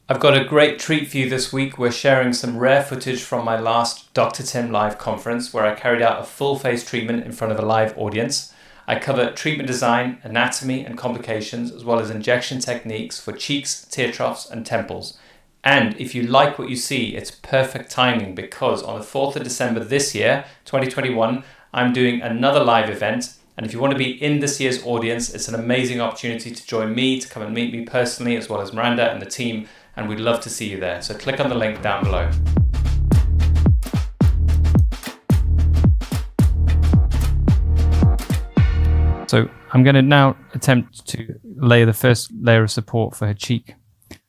I've got a great treat for you this week. We're sharing some rare footage from my last Dr. Tim live conference where I carried out a full face treatment in front of a live audience. I cover treatment design, anatomy and complications, as well as injection techniques for cheeks, tear troughs and temples. And if you like what you see, it's perfect timing because on the 4th of December this year, 2021, I'm doing another live event. And if you want to be in this year's audience, it's an amazing opportunity to join me, to come and meet me personally, as well as Miranda and the team. And we'd love to see you there. So click on the link down below. So I'm going to now attempt to lay the first layer of support for her cheek.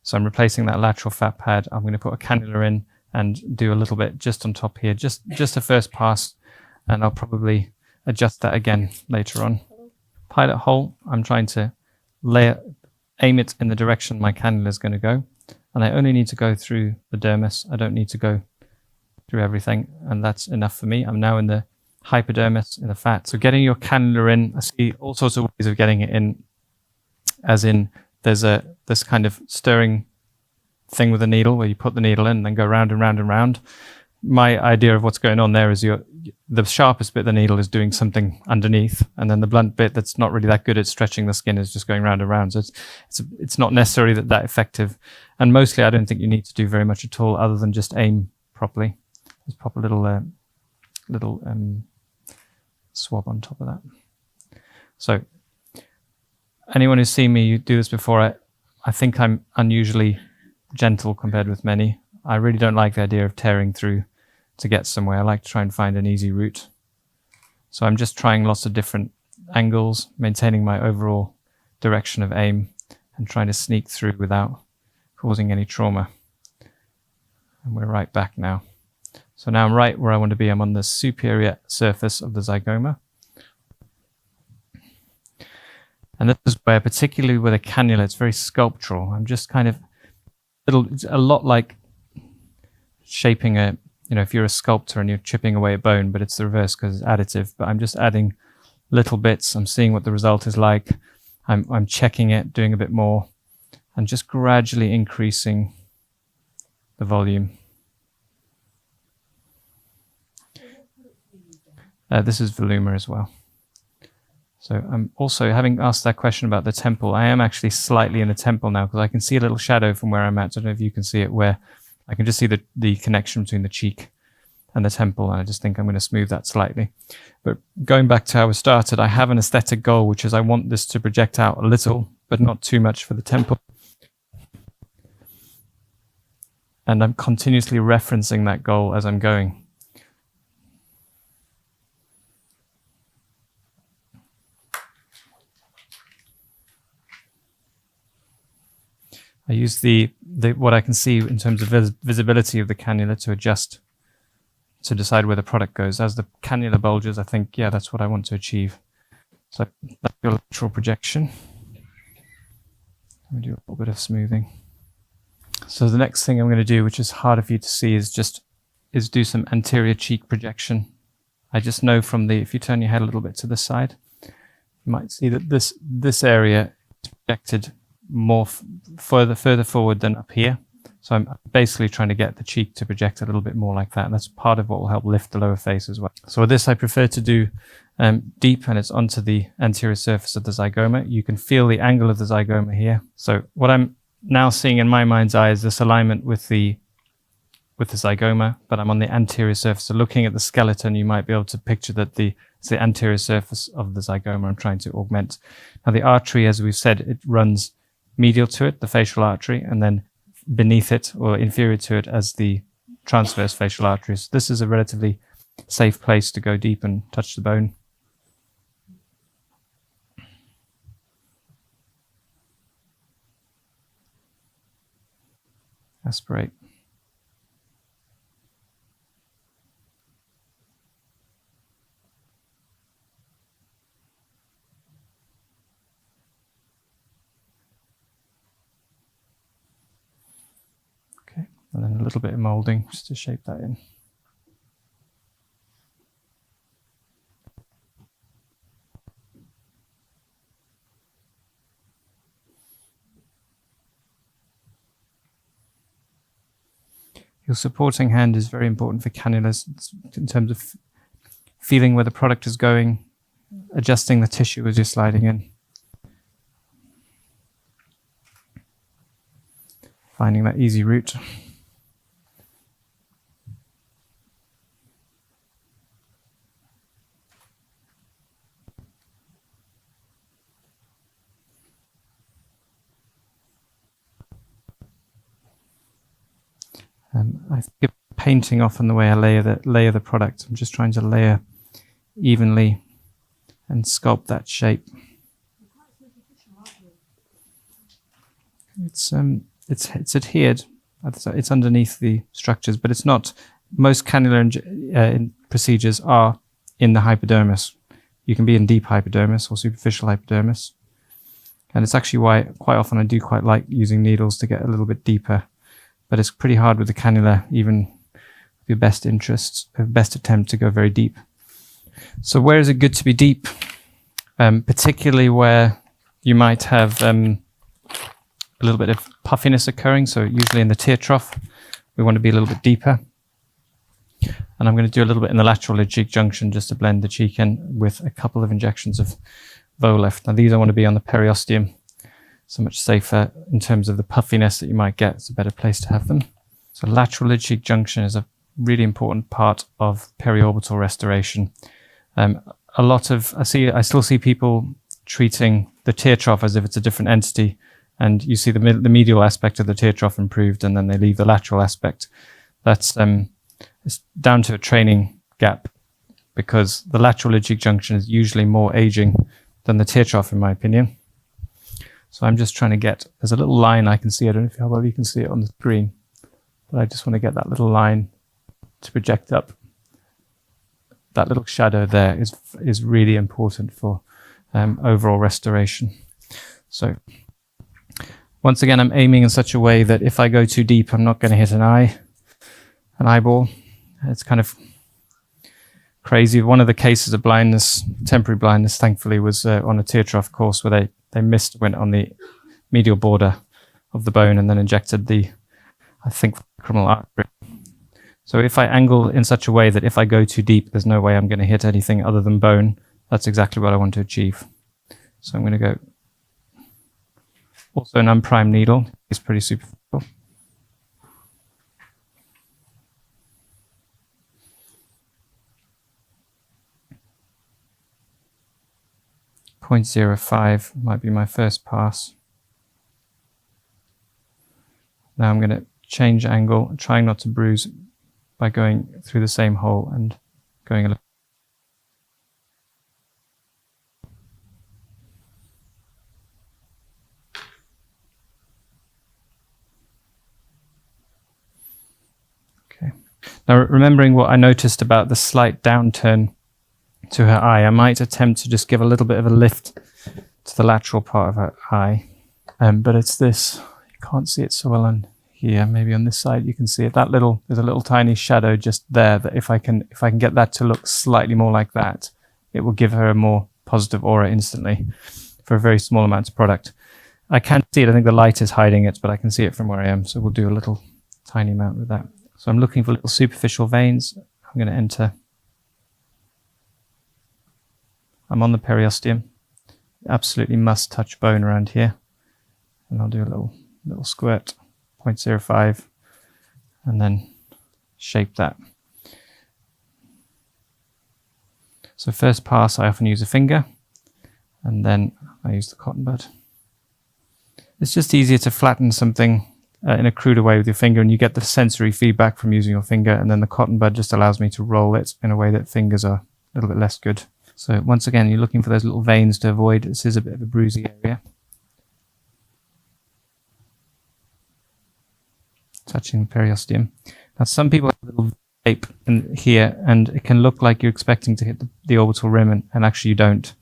So I'm replacing that lateral fat pad. I'm going to put a cannula in and do a little bit just on top here, just a first pass, and I'll probably adjust that again later on. Pilot hole, I'm trying to aim it in the direction my cannula is going to go. And I only need to go through the dermis. I don't need to go through everything. And that's enough for me. I'm now in the hypodermis, in the fat. So getting your cannula in, I see all sorts of ways of getting it in, as in there's this kind of stirring thing with a needle where you put the needle in and then go round and round and round. My idea of what's going on there is the sharpest bit of the needle is doing something underneath, and then the blunt bit that's not really that good at stretching the skin is just going round and round. So it's not necessarily that effective, and mostly I don't think you need to do very much at all other than just aim properly. Just pop a little swab on top of that. So anyone who's seen me do this before, I think I'm unusually gentle compared with many. I really don't like the idea of tearing through to get somewhere. I like to try and find an easy route. So I'm just trying lots of different angles, maintaining my overall direction of aim and trying to sneak through without causing any trauma. And we're right back now. So now I'm right where I want to be. I'm on the superior surface of the zygoma. And this is where, particularly with a cannula, it's very sculptural. I'm just kind of, it's a lot like shaping if you're a sculptor and you're chipping away a bone, but it's the reverse because it's additive. But I'm just adding little bits. I'm seeing what the result is like. I'm checking it, doing a bit more, and just gradually increasing the volume. This is Voluma as well. So I'm also, having asked that question about the temple, I am actually slightly in the temple now because I can see a little shadow from where I'm at. So I don't know if you can see it, where I can just see the connection between the cheek and the temple, and I just think I'm going to smooth that slightly. But going back to how I started, I have an aesthetic goal, which is I want this to project out a little, but not too much for the temple. And I'm continuously referencing that goal as I'm going. I use what I can see in terms of visibility of the cannula to adjust, to decide where the product goes. As the cannula bulges, I think, yeah, that's what I want to achieve. So that's your lateral projection. Let me do a little bit of smoothing. So the next thing I'm going to do, which is harder for you to see, is do some anterior cheek projection. I just know if you turn your head a little bit to the side, you might see that this area is projected more further forward than up here. So I'm basically trying to get the cheek to project a little bit more like that. And that's part of what will help lift the lower face as well. So with this, I prefer to do deep, and it's onto the anterior surface of the zygoma. You can feel the angle of the zygoma here. So what I'm now seeing in my mind's eye is this alignment with the zygoma, but I'm on the anterior surface. So looking at the skeleton, you might be able to picture that it's the anterior surface of the zygoma I'm trying to augment. Now the artery, as we've said, it runs medial to it, the facial artery, and then beneath it or inferior to it as the transverse facial arteries. This is a relatively safe place to go deep and touch the bone. Aspirate. And then a little bit of molding just to shape that in. Your supporting hand is very important for cannulas in terms of feeling where the product is going, adjusting the tissue as you're sliding in. Finding that easy route. I think painting off on the way I layer the product. I'm just trying to layer evenly and sculpt that shape. It's adhered. It's underneath the structures, but it's not. Most cannula procedures are in the hypodermis. You can be in deep hypodermis or superficial hypodermis, and it's actually why quite often I do quite like using needles to get a little bit deeper. But it's pretty hard with the cannula, even with your best interests, best attempt to go very deep. So where is it good to be deep? Particularly where you might have a little bit of puffiness occurring. So usually in the tear trough, we want to be a little bit deeper. And I'm going to do a little bit in the lateral lid cheek junction just to blend the cheek in with a couple of injections of Voleft. Now these I want to be on the periosteum. So much safer in terms of the puffiness that you might get. It's a better place to have them. So lateral lid cheek junction is a really important part of periorbital restoration. I still see people treating the tear trough as if it's a different entity, and you see the medial aspect of the tear trough improved, and then they leave the lateral aspect. That's it's down to a training gap, because the lateral lid cheek junction is usually more aging than the tear trough, in my opinion. So I'm just trying to there's a little line I can see. I don't know how well you can see it on the screen, but I just want to get that little line to project up. That little shadow there is really important for overall restoration. So once again, I'm aiming in such a way that if I go too deep, I'm not going to hit an eyeball. It's kind of crazy. One of the cases of blindness, temporary blindness, thankfully, was on a tear trough course where they went on the medial border of the bone and then injected the, I think, femoral artery. So if I angle in such a way that if I go too deep, there's no way I'm going to hit anything other than bone, that's exactly what I want to achieve. So I'm going to go, also an unprimed needle, it's pretty superficial. .05 might be my first pass. Now I'm going to change angle, trying not to bruise by going through the same hole and going a little. Okay. Now remembering what I noticed about the slight downturn to her eye, I might attempt to just give a little bit of a lift to the lateral part of her eye, but it's this, you can't see it so well on here, maybe on this side you can see it, there's a little tiny shadow just there, that if I can get that to look slightly more like that, it will give her a more positive aura instantly for a very small amount of product. I can't see it, I think the light is hiding it, but I can see it from where I am, so we'll do a little tiny amount with that. So I'm looking for little superficial veins. I'm going to enter. I'm on the periosteum. Absolutely must touch bone around here. And I'll do a little squirt, 0.05, and then shape that. So first pass, I often use a finger, and then I use the cotton bud. It's just easier to flatten something in a cruder way with your finger, and you get the sensory feedback from using your finger, and then the cotton bud just allows me to roll it in a way that fingers are a little bit less good. So once again, you're looking for those little veins to avoid. This is a bit of a bruisey area. Touching the periosteum. Now some people have a little shape in here, and it can look like you're expecting to hit the orbital rim, and actually you don't.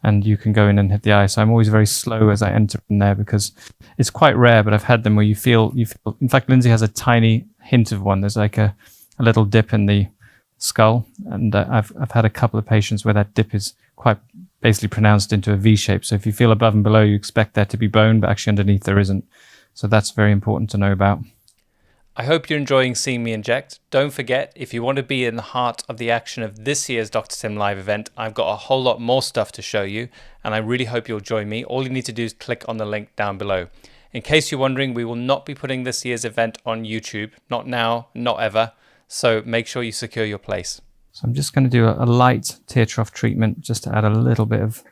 And you can go in and hit the eye. So I'm always very slow as I enter in there, because it's quite rare, but I've had them where you feel, in fact, Lindsay has a tiny hint of one. There's like a little dip in the skull, and I've had a couple of patients where that dip is quite basically pronounced into a V shape. So if you feel above and below, you expect there to be bone, but actually underneath there isn't. So that's very important to know about. I hope you're enjoying seeing me inject. Don't forget, if you want to be in the heart of the action of this year's Dr. Tim Live event, I've got a whole lot more stuff to show you, and I really hope you'll join me. All you need to do is click on the link down below. In case you're wondering, we will not be putting this year's event on YouTube. Not now, not ever. So make sure you secure your place. So I'm just going to do a light tear trough treatment just to add a little bit of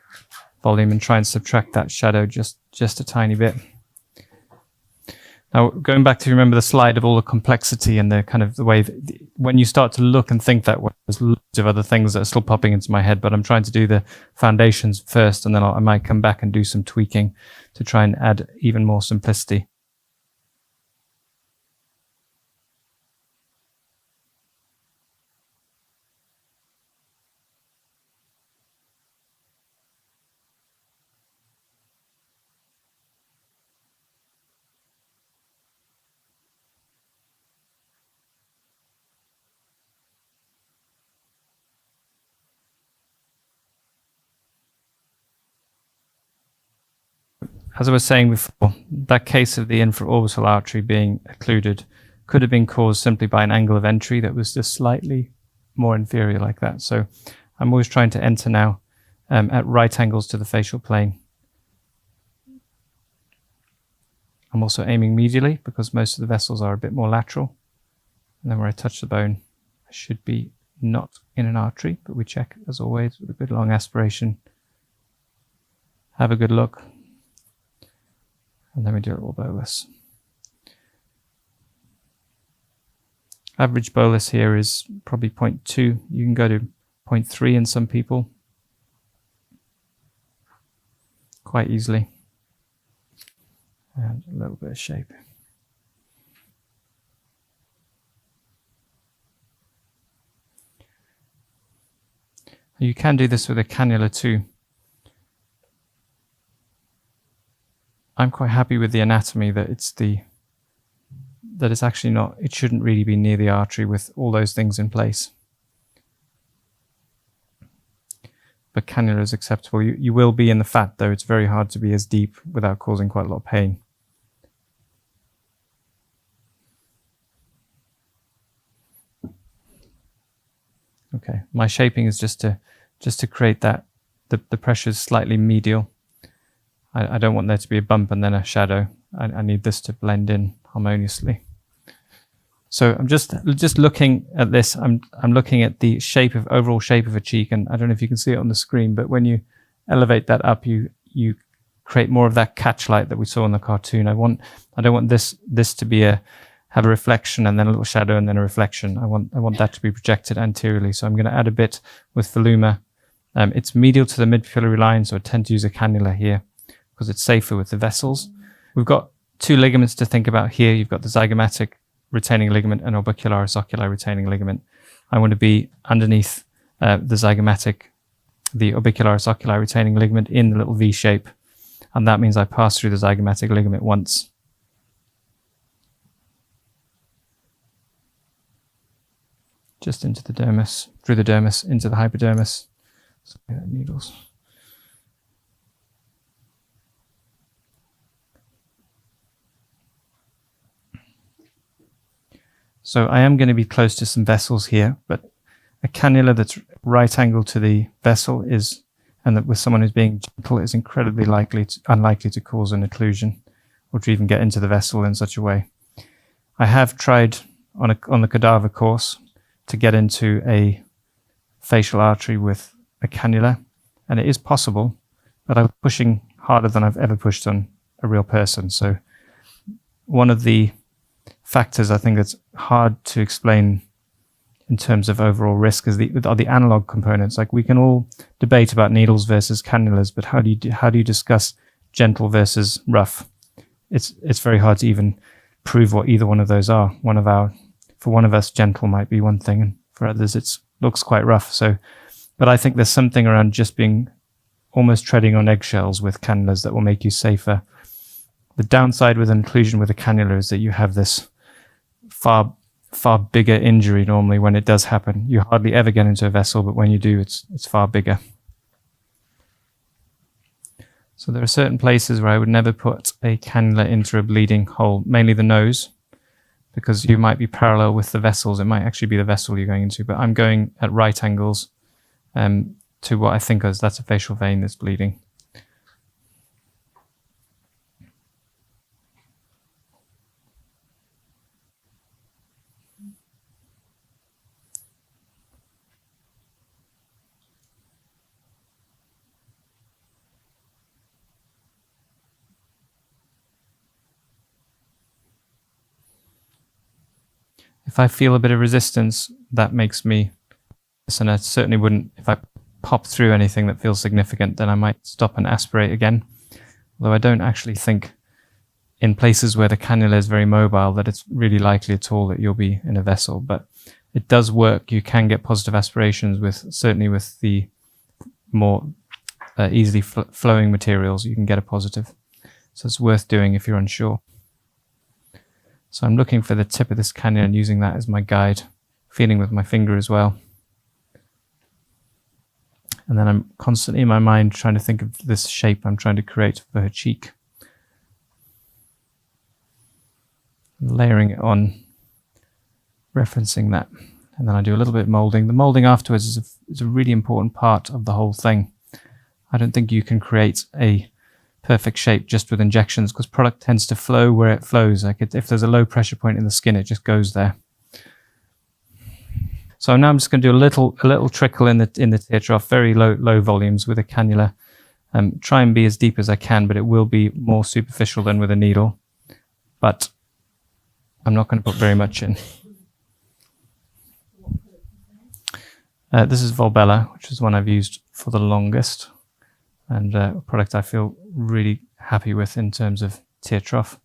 volume and try and subtract that shadow just a tiny bit. Now, going back to remember the slide of all the complexity and the kind of the way that when you start to look and think that way, there's loads of other things that are still popping into my head, but I'm trying to do the foundations first, and then I might come back and do some tweaking to try and add even more simplicity. As I was saying before, that case of the infraorbital artery being occluded could have been caused simply by an angle of entry that was just slightly more inferior like that. So I'm always trying to enter now at right angles to the facial plane. I'm also aiming medially because most of the vessels are a bit more lateral. And then where I touch the bone, I should be not in an artery, but we check as always with a good long aspiration. Have a good look. And then we do a little bolus. Average bolus here is probably 0.2. You can go to 0.3 in some people quite easily. And a little bit of shape. You can do this with a cannula too. I'm quite happy with the anatomy that it's actually not, it shouldn't really be near the artery with all those things in place. But cannula is acceptable. You will be in the fat though. It's very hard to be as deep without causing quite a lot of pain. Okay, my shaping is just to create that, the pressure is slightly medial. I don't want there to be a bump and then a shadow. I need this to blend in harmoniously. So I'm just looking at this. I'm looking at the overall shape of a cheek, and I don't know if you can see it on the screen, but when you elevate that up, you create more of that catch light that we saw in the cartoon. I don't want this to be have a reflection and then a little shadow and then a reflection. I want that to be projected anteriorly. So I'm going to add a bit with Voluma. It's medial to the midpupillary line, so I tend to use a cannula here because it's safer with the vessels. We've got two ligaments to think about here. You've got the zygomatic retaining ligament and orbicularis oculi retaining ligament. I want to be underneath the zygomatic, the orbicularis oculi retaining ligament in the little V shape. And that means I pass through the zygomatic ligament once. Just into the dermis, through the dermis, into the hypodermis. Sorry, needles. So I am going to be close to some vessels here, but a cannula that's right angle to the vessel and that with someone who's being gentle is incredibly unlikely to cause an occlusion or to even get into the vessel in such a way. I have tried on the cadaver course to get into a facial artery with a cannula, and it is possible, but I'm pushing harder than I've ever pushed on a real person. So one of the factors I think that's hard to explain in terms of overall risk are the analog components. Like we can all debate about needles versus cannulas, but how do you discuss gentle versus rough? It's very hard to even prove what either one of those are. For one of us, gentle might be one thing, and for others, it looks quite rough. So, but I think there's something around just being almost treading on eggshells with cannulas that will make you safer. The downside with an occlusion with a cannula is that you have this far bigger injury normally when it does happen. You hardly ever get into a vessel, but when you do, it's far bigger. So there are certain places where I would never put a cannula into a bleeding hole, mainly the nose. because you might be parallel with the vessels. It might actually be the vessel you're going into, but I'm going at right angles to what I think is that's a facial vein that's bleeding. If I feel a bit of resistance, that makes me, and I certainly wouldn't, if I pop through anything that feels significant, then I might stop and aspirate again. Although I don't actually think in places where the cannula is very mobile that it's really likely at all that you'll be in a vessel, but it does work. You can get positive aspirations certainly with the more easily flowing materials, you can get a positive. So it's worth doing if you're unsure. So I'm looking for the tip of this cannula and using that as my guide, feeling with my finger as well. And then I'm constantly in my mind trying to think of this shape I'm trying to create for her cheek. Layering it on, referencing that. And then I do a little bit of molding. The molding afterwards is a really important part of the whole thing. I don't think you can create a perfect shape just with injections, because product tends to flow where it flows. Like if there's a low pressure point in the skin, it just goes there. So now I'm just going to do a little trickle in the tear trough, very low volumes with a cannula. Try and be as deep as I can, but it will be more superficial than with a needle. But I'm not going to put very much in. This is Volbella, which is one I've used for the longest, and a product I feel really happy with in terms of tear trough.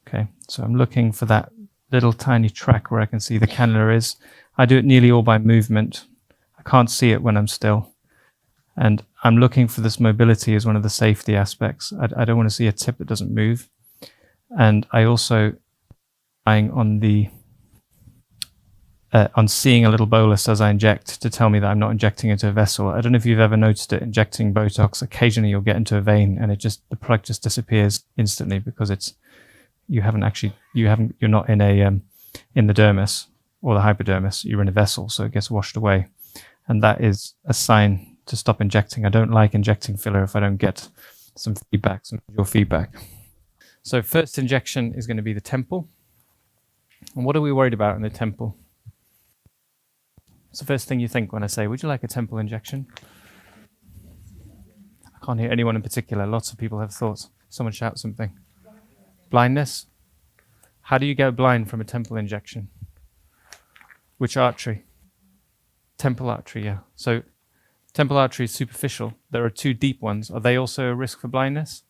Okay, so I'm looking for that little tiny track where I can see the cannula is. I do it nearly all by movement. I can't see it when I'm still. And I'm looking for this mobility as one of the safety aspects. I don't want to see a tip that doesn't move. And I also relying on the on seeing a little bolus as I inject to tell me that I'm not injecting into a vessel. I don't know if you've ever noticed it, injecting Botox, occasionally you'll get into a vein and the product just disappears instantly because you're not in the dermis or the hypodermis, you're in a vessel, so it gets washed away. And that is a sign to stop injecting. I don't like injecting filler if I don't get some feedback, some visual feedback. So first injection is going to be the temple. And what are we worried about in the temple? What's the first thing you think when I say, would you like a temple injection? I can't hear anyone in particular. Lots of people have thoughts. Someone shout something. Blindness? How do you get blind from a temple injection? Which artery? Temple artery, yeah. So temple artery is superficial. There are two deep ones. Are they also a risk for blindness?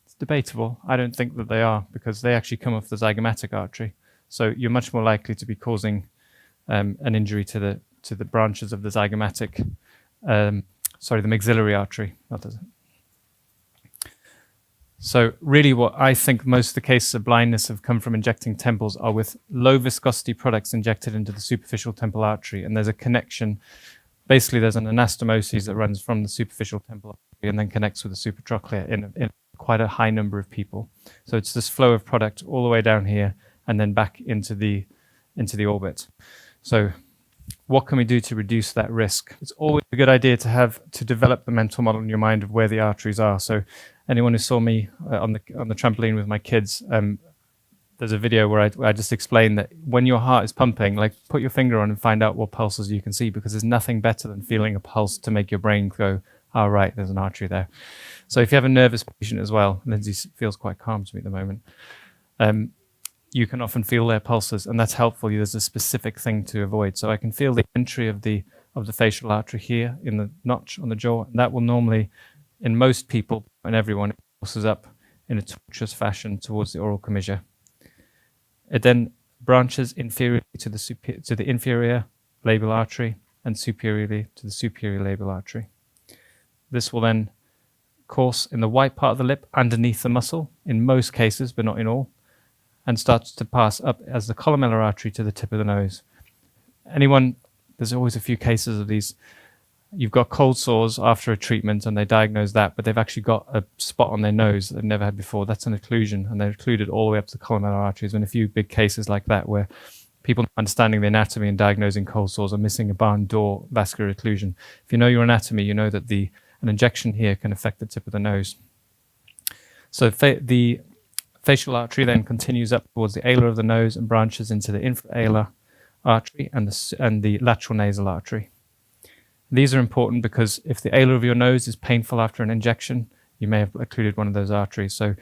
It's debatable. I don't think that they are, because they actually come off the zygomatic artery. So you're much more likely to be causing an injury to the branches of the zygomatic, the maxillary artery. So really what I think most of the cases of blindness have come from injecting temples are with low viscosity products injected into the superficial temple artery. And there's a connection. Basically, there's an anastomosis that runs from the superficial temple artery and then connects with the supratrochlear in quite a high number of people. So it's this flow of product all the way down here and then back into the orbit. So what can we do to reduce that risk? It's always a good idea to develop the mental model in your mind of where the arteries are. So anyone who saw me on the trampoline with my kids, there's a video where I just explain that when your heart is pumping, like put your finger on and find out what pulses you can see, because there's nothing better than feeling a pulse to make your brain go, oh, right, there's an artery there. So if you have a nervous patient as well, Lindsay feels quite calm to me at the moment, you can often feel their pulses, and that's helpful. There's a specific thing to avoid. So I can feel the entry of the facial artery here in the notch on the jaw, and that will normally, in most people and everyone, it pulses up in a tortuous fashion towards the oral commissure. It then branches inferiorly to the inferior labial artery and superiorly to the superior labial artery. This will then course in the white part of the lip underneath the muscle, in most cases, but not in all, and starts to pass up as the columellar artery to the tip of the nose. There's always a few cases of these you've got cold sores after a treatment and they diagnose that, but they've actually got a spot on their nose that they've never had before. That's an occlusion, and they're occluded all the way up to the columnar arteries. And a few big cases like that where people understanding the anatomy and diagnosing cold sores are missing a barn door vascular occlusion. If you know your anatomy, you know that an injection here can affect the tip of the nose. So the facial artery then continues up towards the alar of the nose and branches into the infraalar artery and the lateral nasal artery. These are important because if the alar of your nose is painful after an injection, you may have occluded one of those arteries. So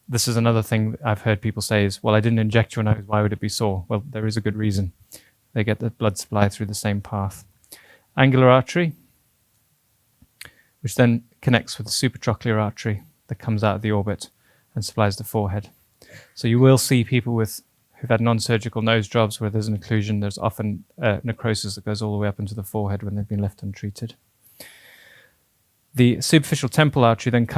this is another thing I've heard people say is, well, I didn't inject your nose, why would it be sore? Well, there is a good reason. They get the blood supply through the same path. Angular artery, which then connects with the supratrochlear artery that comes out of the orbit and supplies the forehead. So you will see people who've had non-surgical nose jobs where there's an occlusion. There's often necrosis that goes all the way up into the forehead when they've been left untreated. The superficial temple artery then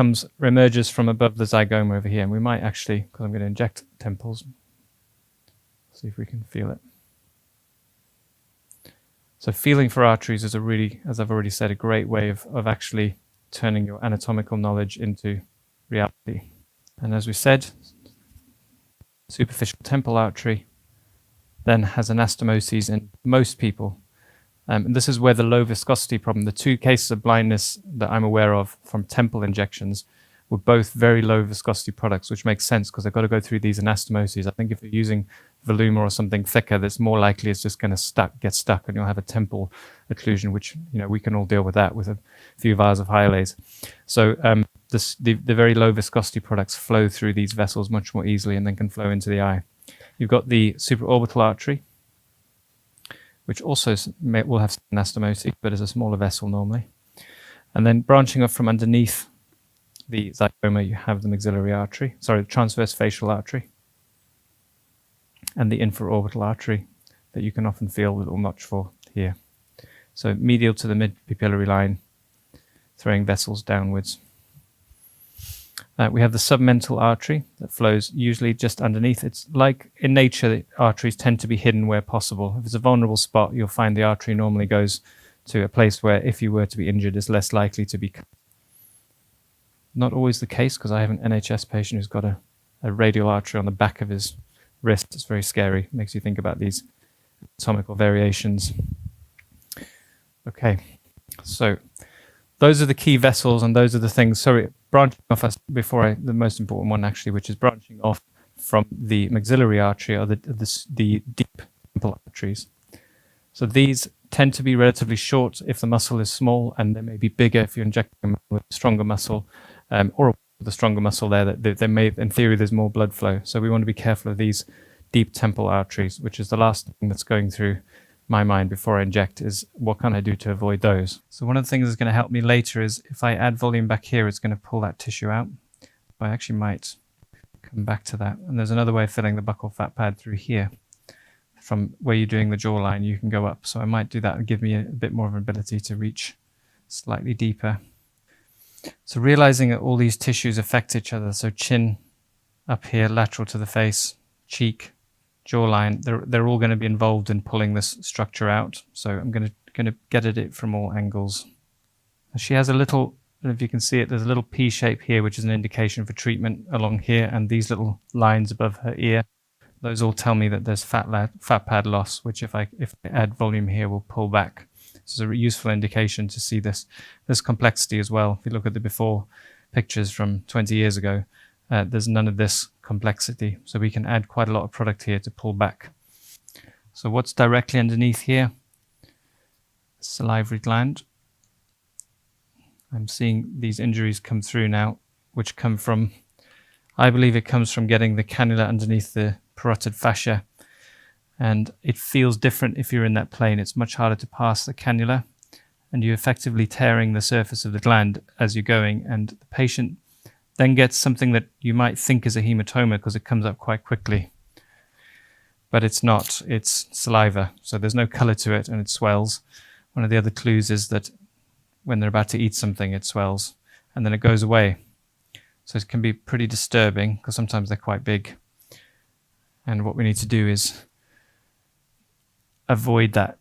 emerges from above the zygoma over here, and we might actually, because I'm going to inject temples, see if we can feel it. So feeling for arteries is a really, as I've already said, a great way of actually turning your anatomical knowledge into reality. And as we said, superficial temple artery then has anastomoses in most people. And this is where the low viscosity problem, the two cases of blindness that I'm aware of from temple injections were both very low viscosity products, which makes sense because they've got to go through these anastomoses. I think if you're using Voluma or something thicker, that's more likely it's just going to get stuck and you'll have a temple occlusion, which, you know, we can all deal with that with a few vials of Hyalase. So the very low viscosity products flow through these vessels much more easily and then can flow into the eye. You've got the supraorbital artery, which also will have anastomoses, but is a smaller vessel normally. And then branching off from underneath the zygoma, you have the the transverse facial artery, and the infraorbital artery that you can often feel a little notch for here. So medial to the mid-pupillary line, throwing vessels downwards. We have the submental artery that flows usually just underneath. It's like in nature, the arteries tend to be hidden where possible. If it's a vulnerable spot, you'll find the artery normally goes to a place where if you were to be injured, it's less likely to be. Not always the case, because I have an NHS patient who's got a radial artery on the back of his wrist. It's very scary. It makes you think about these anatomical variations. Okay, so those are the key vessels and those are the things. Sorry, branching off the most important one actually, which is branching off from the maxillary artery or the deep temple arteries. So these tend to be relatively short if the muscle is small, and they may be bigger if you're injecting with a stronger muscle, or with a stronger muscle there, that they may, in theory, there's more blood flow. So we want to be careful of these deep temple arteries, which is the last thing that's going through my mind before I inject, is what can I do to avoid those. So one of the things that's going to help me later is if I add volume back here, it's going to pull that tissue out. I actually might come back to that. And there's another way of filling the buccal fat pad through here. From where you're doing the jawline, you can go up. So I might do that and give me a bit more of an ability to reach slightly deeper. So realizing that all these tissues affect each other. So chin up here, lateral to the face, cheek, jawline, they're all going to be involved in pulling this structure out. So I'm going to get at it from all angles. She has a little, I don't know if you can see it, there's a little P shape here, which is an indication for treatment along here, and these little lines above her ear, those all tell me that there's fat pad loss, which if I add volume here will pull back. This is a useful indication to see this complexity as well. If you look at the before pictures from 20 years ago, there's none of this complexity. So we can add quite a lot of product here to pull back. So what's directly underneath here? Salivary gland. I'm seeing these injuries come through now, which come from, I believe it comes from getting the cannula underneath the parotid fascia. And it feels different if you're in that plane. It's much harder to pass the cannula, and you're effectively tearing the surface of the gland as you're going. And the patient then gets something that you might think is a hematoma because it comes up quite quickly. But it's not, it's saliva. So there's no color to it and it swells. One of the other clues is that when they're about to eat something, it swells and then it goes away. So it can be pretty disturbing because sometimes they're quite big. And what we need to do is avoid that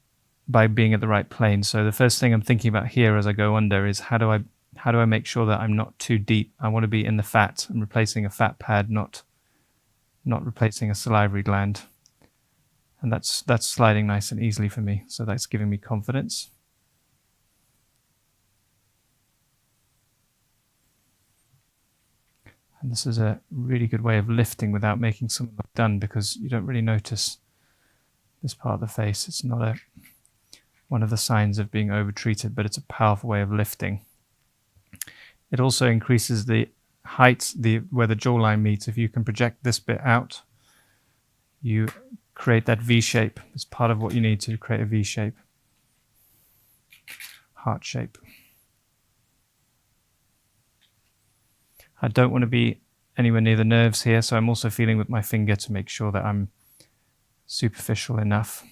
by being at the right plane. So the first thing I'm thinking about here as I go under is how do I make sure that I'm not too deep? I want to be in the fat. I'm replacing a fat pad, not replacing a salivary gland. And that's sliding nice and easily for me. So that's giving me confidence. And this is a really good way of lifting without making someone look done, because you don't really notice this part of the face. It's not one of the signs of being over-treated, but it's a powerful way of lifting. It also increases the height, where the jawline meets. If you can project this bit out, you create that V shape. It's part of what you need to create a V shape, heart shape. I don't want to be anywhere near the nerves here, so I'm also feeling with my finger to make sure that I'm superficial enough.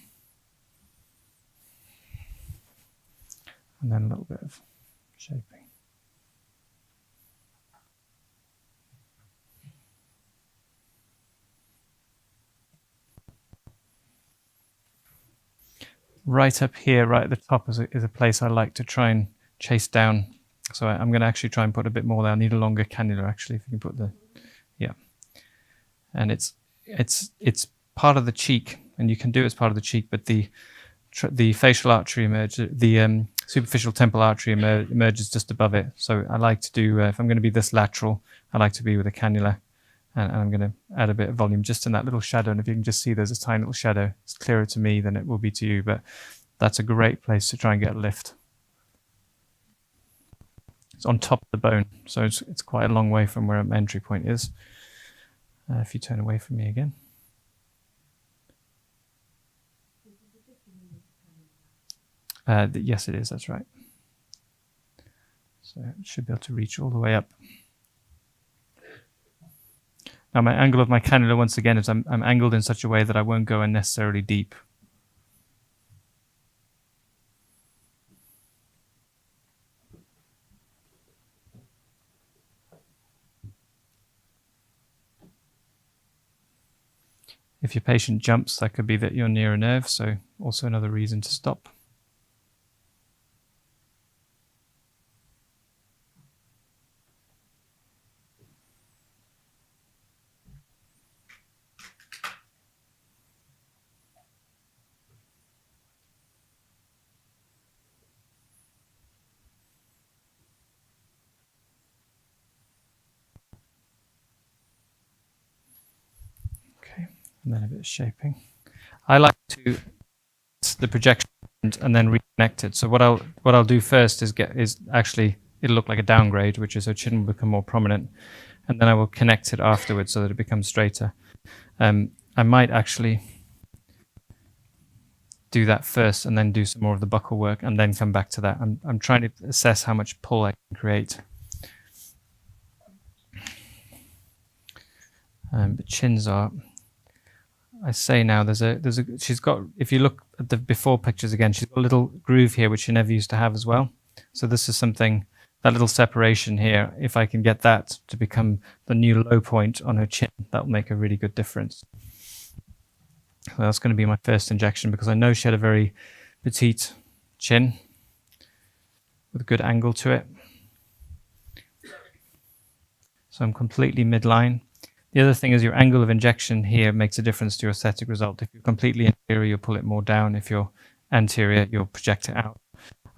And then a little bit of shaping. Right up here, right at the top, is a place I like to try and chase down. So I'm going to actually try and put a bit more there. I need a longer cannula, actually, if you can put yeah. And it's part of the cheek, and you can do it as part of the cheek, but the facial artery the superficial temple artery emerges just above it. So I like to do, if I'm going to be this lateral, I like to be with a cannula, and I'm going to add a bit of volume just in that little shadow. And if you can just see there's a tiny little shadow, it's clearer to me than it will be to you, but that's a great place to try and get a lift. It's on top of the bone, so it's quite a long way from where my entry point is. If you turn away from me again. Yes, it is, that's right. So it should be able to reach all the way up. Now my angle of my cannula, once again, is I'm angled in such a way that I won't go unnecessarily deep. If your patient jumps, that could be that you're near a nerve, so also another reason to stop. And then a bit of shaping. I like to the projection and then reconnect it. So what I'll do first is actually it'll look like a downgrade, which is so chin will become more prominent, and then I will connect it afterwards so that it becomes straighter. I might actually do that first and then do some more of the buccal work and then come back to that. I'm trying to assess how much pull I can create. But chins are. I say now she's got, if you look at the before pictures again, she's got a little groove here which she never used to have as well. So this is something, that little separation here, if I can get that to become the new low point on her chin, that will make a really good difference. So that's going to be my first injection, because I know she had a very petite chin with a good angle to it. So I'm completely midline. The other thing is your angle of injection here makes a difference to your aesthetic result. If you're completely interior, you'll pull it more down. If you're anterior, you'll project it out.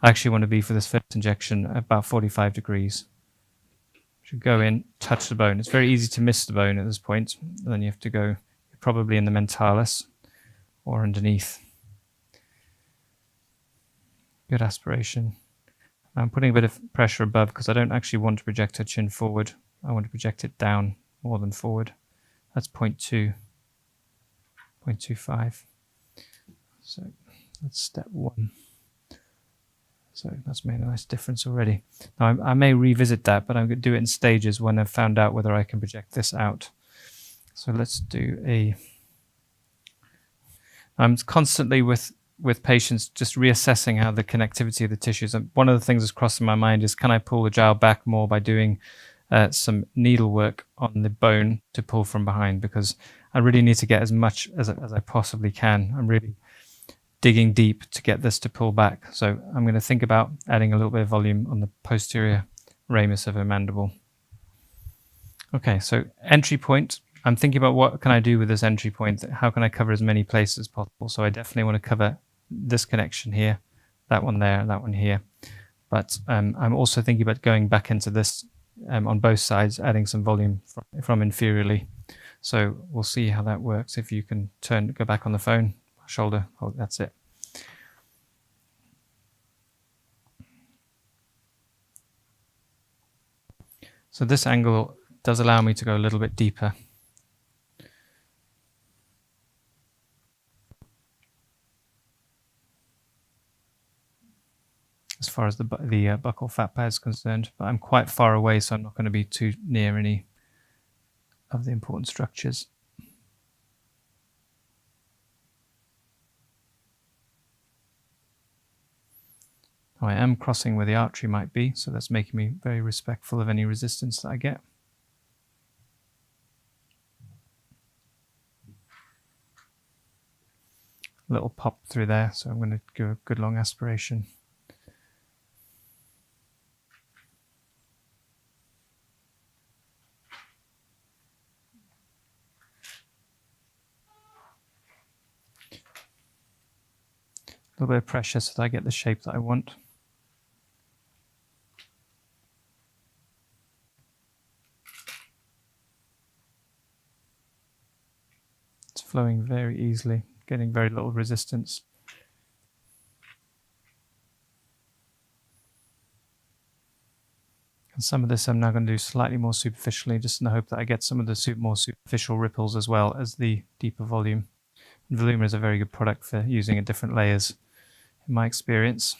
I actually want to be, for this first injection, about 45 degrees. Should go in, touch the bone. It's very easy to miss the bone at this point. And then you have to go probably in the mentalis or underneath. Good aspiration. I'm putting a bit of pressure above because I don't actually want to project her chin forward. I want to project it down more than forward. That's 0.2, 0.25. So that's step one. So that's made a nice difference already. Now I may revisit that, but I'm going to do it in stages when I've found out whether I can project this out. So let's do I'm constantly with patients just reassessing how the connectivity of the tissues. And one of the things that's crossing my mind is, can I pull the jowl back more by doing some needle work on the bone to pull from behind, because I really need to get as much as I possibly can. I'm really digging deep to get this to pull back. So I'm going to think about adding a little bit of volume on the posterior ramus of her mandible. Okay, so entry point. I'm thinking about what can I do with this entry point? How can I cover as many places as possible? So I definitely want to cover this connection here, that one there, that one here. But I'm also thinking about going back into this on both sides, adding some volume from inferiorly. So we'll see how that works. If you can go back on the phone, shoulder, oh, that's it. So this angle does allow me to go a little bit deeper. As far as the buccal fat pad is concerned, but I'm quite far away, so I'm not going to be too near any of the important structures. Oh, I am crossing where the artery might be, so that's making me very respectful of any resistance that I get. A little pop through there, so I'm going to give a good long aspiration. A little bit of pressure so that I get the shape that I want. It's flowing very easily, getting very little resistance. And some of this I'm now going to do slightly more superficially, just in the hope that I get some of the more superficial ripples as well as the deeper volume. And Voluma is a very good product for using in different layers, in my experience.